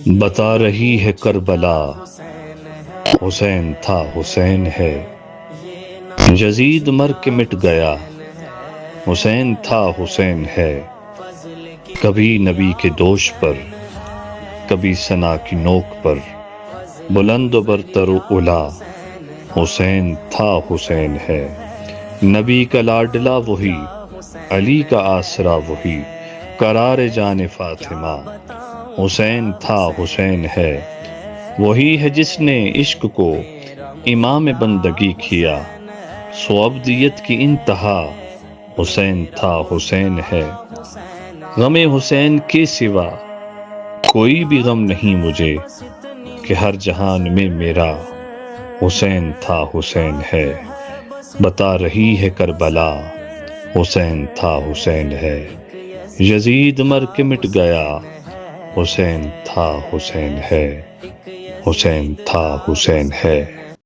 بتا رہی ہے کربلا، حسین تھا حسین ہے۔ یزید مر کے مٹ گیا، حسین تھا حسین ہے۔ کبھی نبی کے دوش پر، کبھی ثنا کی نوک پر، بلند و برتر و اعلیٰ، حسین تھا حسین ہے۔ نبی کا لاڈلا وہی، علی کا آسرا وہی، قرار جان فاطمہ، حسین تھا حسین ہے۔ وہی ہے جس نے عشق کو امام بندگی کیا، سو عبدیت کی انتہا، حسین تھا حسین ہے۔ غم حسین کے سوا کوئی بھی غم نہیں مجھے، کہ ہر جہان میں میرا حسین تھا حسین ہے۔ بتا رہی ہے کربلا، حسین تھا حسین ہے۔ یزید مر کے مٹ گیا، حسین تھا حسین ہے۔ حسین تھا حسین ہے۔